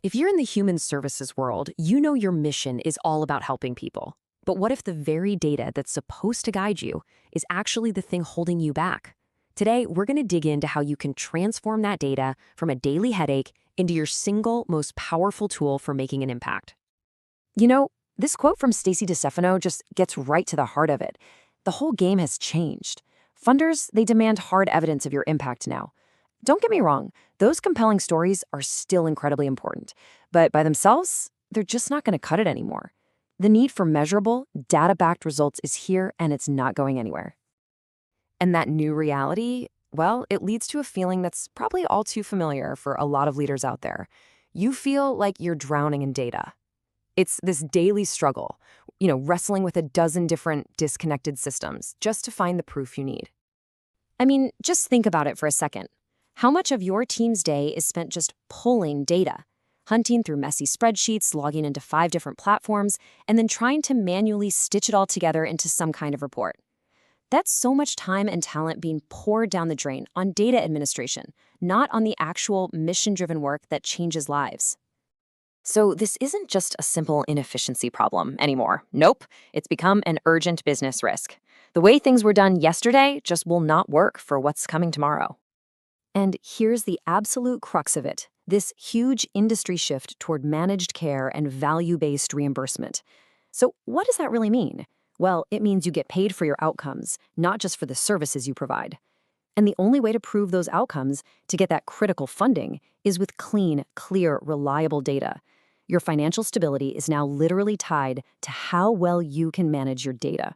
If you're in the human services world, you know your mission is all about helping people. But what if the very data that's supposed to guide you is actually the thing holding you back? Today, we're going to dig into how you can transform that data from a daily headache into your single most powerful tool for making an impact. You know, this quote from Stacey DeStefano just gets right to the heart of it. The whole game has changed. Funders, they demand hard evidence of your impact now. Don't get me wrong, those compelling stories are still incredibly important, but by themselves, they're just not going to cut it anymore. The need for measurable, data-backed results is here, and it's not going anywhere. And that new reality, well, it leads to a feeling that's probably all too familiar for a lot of leaders out there. You feel like you're drowning in data. It's this daily struggle, wrestling with a dozen different disconnected systems just to find the proof you need. I mean, just think about it for a second. How much of your team's day is spent just pulling data, hunting through messy spreadsheets, logging into 5 different platforms, and then trying to manually stitch it all together into some kind of report? That's so much time and talent being poured down the drain on data administration, not on the actual mission-driven work that changes lives. So this isn't just a simple inefficiency problem anymore. Nope, it's become an urgent business risk. The way things were done yesterday just will not work for what's coming tomorrow. And here's the absolute crux of it, this huge industry shift toward managed care and value-based reimbursement. So what does that really mean? Well, it means you get paid for your outcomes, not just for the services you provide. And the only way to prove those outcomes, to get that critical funding, is with clean, clear, reliable data. Your financial stability is now literally tied to how well you can manage your data.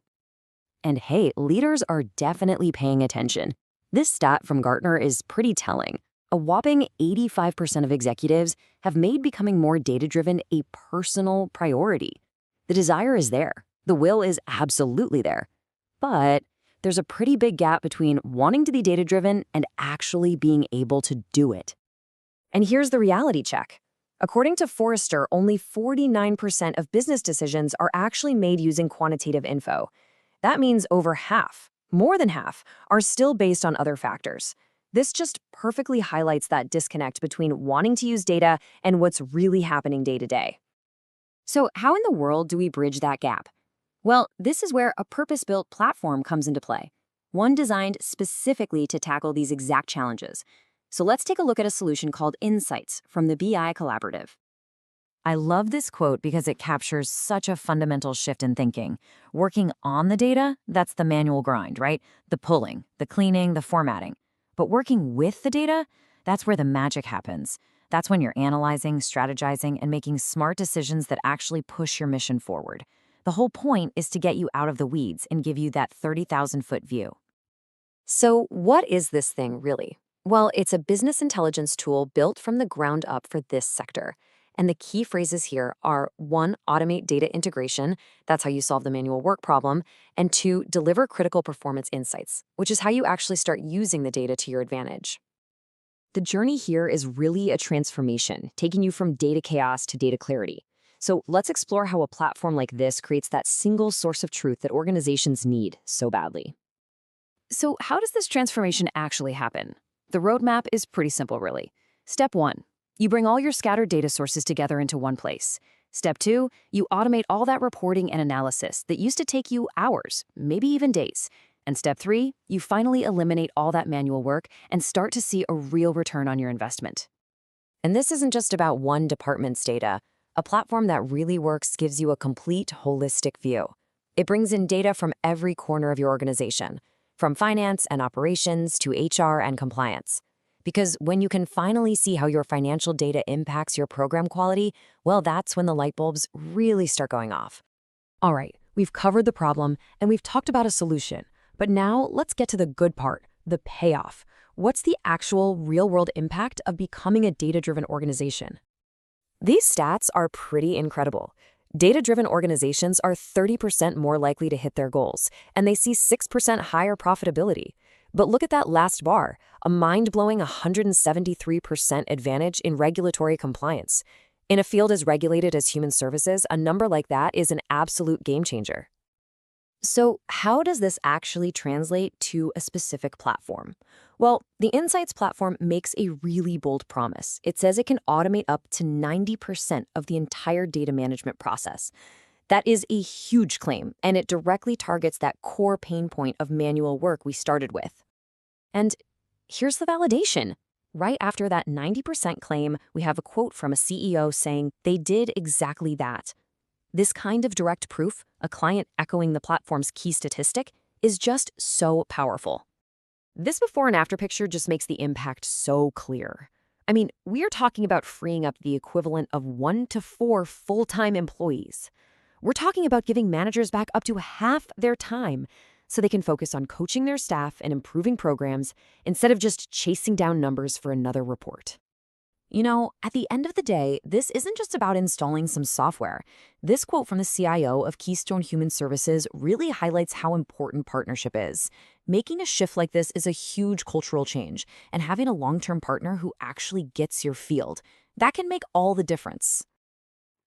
And hey, leaders are definitely paying attention. This stat from Gartner is pretty telling. A whopping 85% of executives have made becoming more data-driven a personal priority. The desire is there. The will is absolutely there. But there's a pretty big gap between wanting to be data-driven and actually being able to do it. And here's the reality check. According to Forrester, only 49% of business decisions are actually made using quantitative info. That means over half, more than half, are still based on other factors. This just perfectly highlights that disconnect between wanting to use data and what's really happening day to day. So how in the world do we bridge that gap? Well, this is where a purpose-built platform comes into play, one designed specifically to tackle these exact challenges. So let's take a look at a solution called Insights from the BI Collaborative. I love this quote because it captures such a fundamental shift in thinking. Working on the data, that's the manual grind, right? The pulling, the cleaning, the formatting. But working with the data, that's where the magic happens. That's when you're analyzing, strategizing, and making smart decisions that actually push your mission forward. The whole point is to get you out of the weeds and give you that 30,000-foot view. So what is this thing really? Well, it's a business intelligence tool built from the ground up for this sector. And the key phrases here are 1, automate data integration. That's how you solve the manual work problem. And 2, deliver critical performance insights, which is how you actually start using the data to your advantage. The journey here is really a transformation, taking you from data chaos to data clarity. So let's explore how a platform like this creates that single source of truth that organizations need so badly. So how does this transformation actually happen? The roadmap is pretty simple, really. Step 1. You bring all your scattered data sources together into one place. Step 2, you automate all that reporting and analysis that used to take you hours, maybe even days. And step 3, you finally eliminate all that manual work and start to see a real return on your investment. And this isn't just about one department's data. A platform that really works gives you a complete, holistic view. It brings in data from every corner of your organization, from finance and operations to HR and compliance. Because when you can finally see how your financial data impacts your program quality, well, that's when the light bulbs really start going off. All right, we've covered the problem and we've talked about a solution. But now let's get to the good part, the payoff. What's the actual real-world impact of becoming a data-driven organization? These stats are pretty incredible. Data-driven organizations are 30% more likely to hit their goals, and they see 6% higher profitability. But look at that last bar, a mind-blowing 173% advantage in regulatory compliance. In a field as regulated as human services, a number like that is an absolute game changer. So, how does this actually translate to a specific platform? Well, the Insights platform makes a really bold promise. It says it can automate up to 90% of the entire data management process. That is a huge claim, and it directly targets that core pain point of manual work we started with. And here's the validation. Right after that 90% claim, we have a quote from a CEO saying they did exactly that. This kind of direct proof, a client echoing the platform's key statistic, is just so powerful. This before and after picture just makes the impact so clear. I mean, we are talking about freeing up the equivalent of 1 to 4 full-time employees. We're talking about giving managers back up to half their time so they can focus on coaching their staff and improving programs instead of just chasing down numbers for another report. At the end of the day, this isn't just about installing some software. This quote from the CIO of Keystone Human Services really highlights how important partnership is. Making a shift like this is a huge cultural change, and having a long-term partner who actually gets your field, that can make all the difference.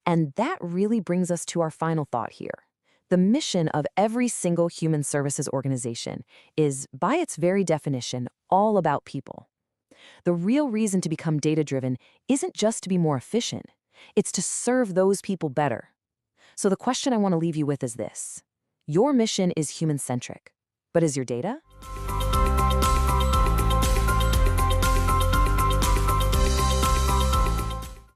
And that really brings us to our final thought here. The mission of every single human services organization is, by its very definition, all about people. The real reason to become data-driven isn't just to be more efficient. It's to serve those people better. So the question I want to leave you with is this. Your mission is human-centric, but is your data?